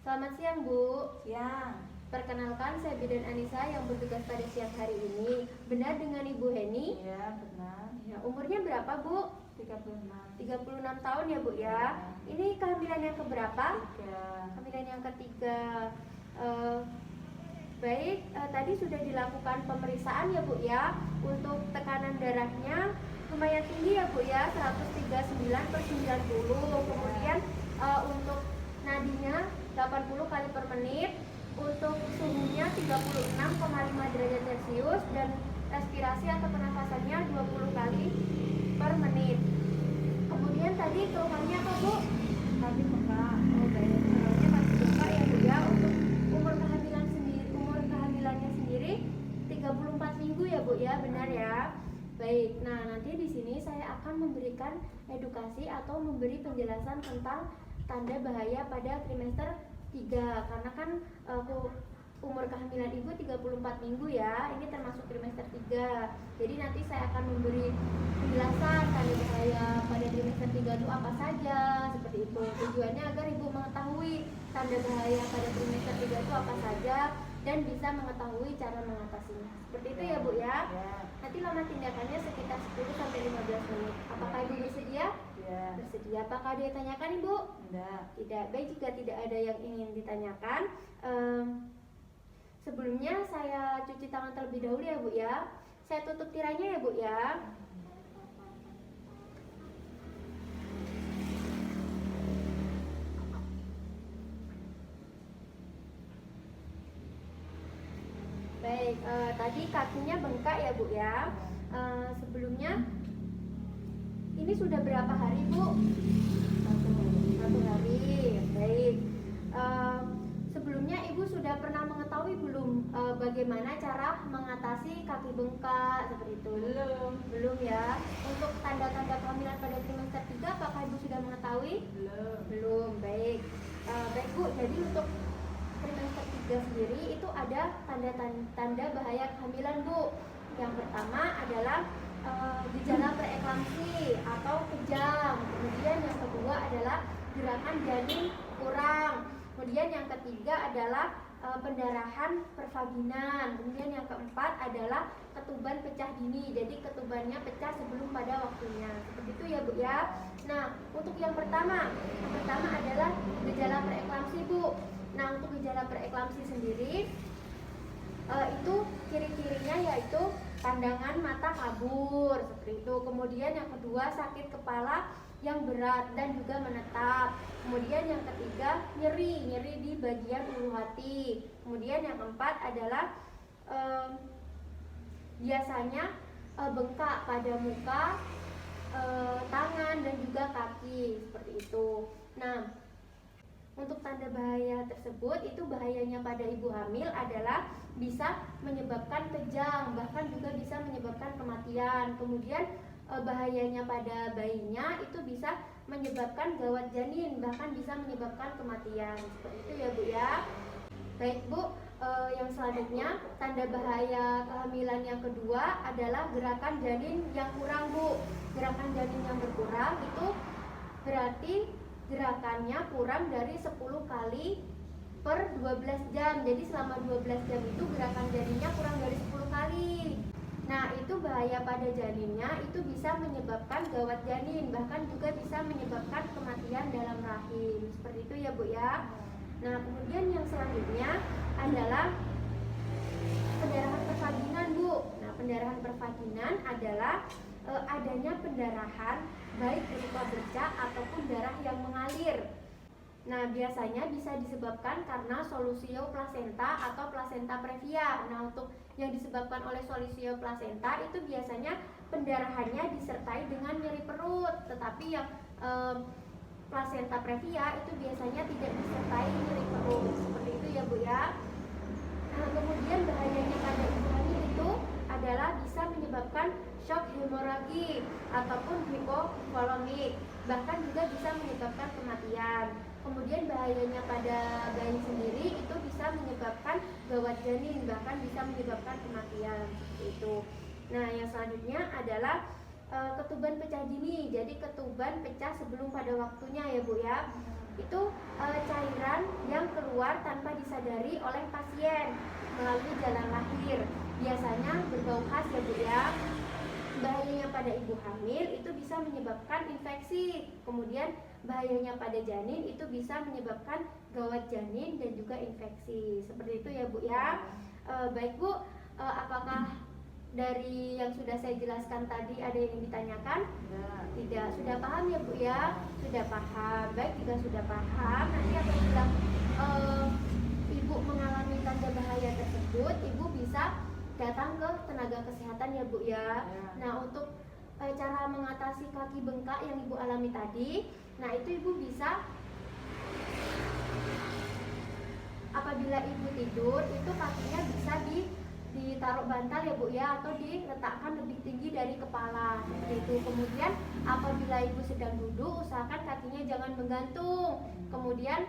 Selamat siang, Bu. Siang. Perkenalkan, saya Bidan Anissa yang bertugas pada siang hari ini. Benar dengan Ibu Heni? Iya, benar. Ya, umurnya berapa, Bu? 36. 36 tahun ya, Bu ya. Ya. Ini kehamilan yang keberapa? 3. Kehamilan yang ketiga. Baik, tadi sudah dilakukan pemeriksaan ya, Bu ya. Untuk tekanan darahnya lumayan tinggi ya, Bu ya, 139/90. Kemudian untuk nadinya 80 kali per menit. Untuk suhunya 36,5 derajat Celcius dan respirasi atau pernafasannya 20 kali per menit. Kemudian tadi keluhannya apa, Bu? Tadi bengkak. Oh, baik. Keluhannya masih bengkak ya, Bu ya. Untuk umur kehamilannya sendiri 34 minggu ya, Bu ya. Benar ya. Baik. Nah, nanti di sini saya akan memberikan edukasi atau memberi penjelasan tentang tanda bahaya pada trimester 3, karena kan umur kehamilan ibu 34 minggu ya, ini termasuk trimester 3. Jadi nanti saya akan memberi penjelasan tanda bahaya pada trimester 3 itu apa saja, seperti itu. Tujuannya agar ibu mengetahui tanda bahaya pada trimester 3 itu apa saja dan bisa mengetahui cara mengatasinya. Seperti itu ya, Bu ya. Nanti lama tindakannya sekitar 10-15 menit. Apakah ibu bersedia? Ya. Bersedia. Apakah ada yang ditanyakan, Ibu? Enggak. Tidak. Baik, jika tidak ada yang ingin ditanyakan, sebelumnya saya cuci tangan terlebih dahulu ya, Bu ya. Saya tutup tirainya ya, Bu ya. Baik, tadi kakinya bengkak ya, Bu ya. Sebelumnya ini sudah berapa hari, Bu? 1 hari. Baik. Sebelumnya ibu sudah pernah mengetahui belum bagaimana cara mengatasi kaki bengkak seperti itu? Belum ya. Untuk tanda-tanda kehamilan pada trimester 3 apakah ibu sudah mengetahui? Belum. Baik. Baik, Bu. Jadi untuk trimester 3 sendiri itu ada tanda-tanda bahaya kehamilan, Bu. Yang pertama adalah gejala preeklamsi atau kejang. Kemudian yang kedua adalah gerakan janin kurang. Kemudian yang ketiga adalah pendarahan pervaginan. Kemudian yang keempat adalah ketuban pecah dini. Jadi ketubannya pecah sebelum pada waktunya. Seperti itu ya, Bu ya. Nah, untuk yang pertama adalah gejala preeklamsi, Bu. Nah, untuk gejala preeklamsi sendiri itu ciri-cirinya yaitu pandangan mata kabur seperti itu. Kemudian yang kedua sakit kepala yang berat dan juga menetap. Kemudian yang ketiga nyeri di bagian ulu hati. Kemudian yang keempat adalah biasanya bengkak pada muka, tangan dan juga kaki seperti itu. Nah, untuk tanda bahaya tersebut itu bahayanya pada ibu hamil adalah bisa menyebabkan kejang, bahkan juga bisa menyebabkan kematian. Kemudian bahayanya pada bayinya itu bisa menyebabkan gawat janin, bahkan bisa menyebabkan kematian. Seperti itu ya, Bu ya. Baik, Bu, yang selanjutnya tanda bahaya kehamilan yang kedua adalah gerakan janin yang kurang, Bu. Gerakan janin yang berkurang itu berarti gerakannya kurang dari 10 kali per 12 jam. Jadi selama 12 jam itu gerakan janinnya kurang dari 10 kali. Nah, itu bahaya pada janinnya, itu bisa menyebabkan gawat janin, bahkan juga bisa menyebabkan kematian dalam rahim. Seperti itu ya, Bu ya. Nah, kemudian yang selanjutnya adalah pendarahan pervaginan, Bu. Nah, pendarahan pervaginan adalah adanya pendarahan baik berupa bercak ataupun darah yang mengalir. Nah, biasanya bisa disebabkan karena solusio plasenta atau plasenta previa. Nah, untuk yang disebabkan oleh solusio plasenta itu biasanya pendarahannya disertai dengan nyeri perut, tetapi yang plasenta previa itu biasanya tidak disertai nyeri perut. Seperti itu ya, Bu ya. Nah, kemudian bahayanya pada ibu hamil itu adalah bisa menyebabkan shock hemoragi ataupun hipovolemik, bahkan juga bisa menyebabkan kematian. Kemudian bahayanya pada bayi sendiri itu bisa menyebabkan gawat janin, bahkan bisa menyebabkan kematian seperti itu. Nah, yang selanjutnya adalah ketuban pecah dini. Jadi ketuban pecah sebelum pada waktunya ya, Bu ya. Itu cairan yang keluar keluar tanpa disadari oleh pasien melalui jalan lahir. Biasanya berbau khas ya Bu ya. Bahayanya pada ibu hamil itu bisa menyebabkan infeksi. Kemudian bahayanya pada janin itu bisa menyebabkan gawat janin dan juga infeksi. Seperti itu ya Bu ya. Baik Bu, apakah dari yang sudah saya jelaskan tadi ada yang ditanyakan? Tidak, sudah paham ya Bu ya? Sudah paham. Baik, jika sudah paham, nanti apabila Ibu mengalami tanda bahaya tersebut, Ibu bisa datang ke tenaga kesehatan ya Bu ya. Nah, untuk cara mengatasi kaki bengkak yang Ibu alami tadi, nah itu Ibu bisa apabila Ibu tidur, itu kakinya bisa ditaruh bantal ya Bu ya, atau diletakkan lebih tinggi dari kepala seperti itu. Kemudian apabila Ibu sedang duduk, usahakan kakinya jangan menggantung. Kemudian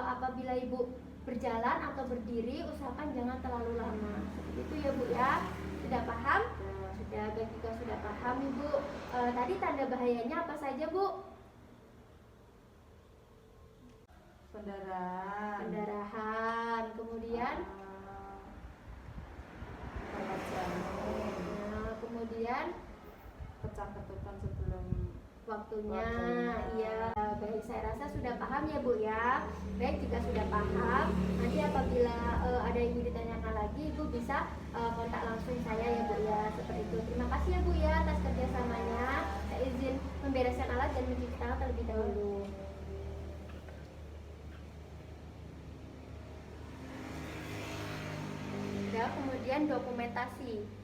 apabila Ibu berjalan atau berdiri, usahakan jangan terlalu lama. Seperti itu ya Bu ya. Sudah paham? Sudah. Baik, jika sudah paham Ibu, tadi tanda bahayanya apa saja Bu? Pendarahan, kemudian kemudian pecah ketukan sebelum waktunya. Iya, baik, saya rasa sudah paham ya Bu ya. Baik, jika sudah paham, nanti apabila ada yang ingin ditanyakan lagi, Ibu bisa kontak langsung saya ya Bu ya. Seperti itu. Terima kasih ya Bu ya atas kerjasamanya. Saya izin membereskan alat dan mencuci tangan terlebih dahulu. Kemudian dokumentasi.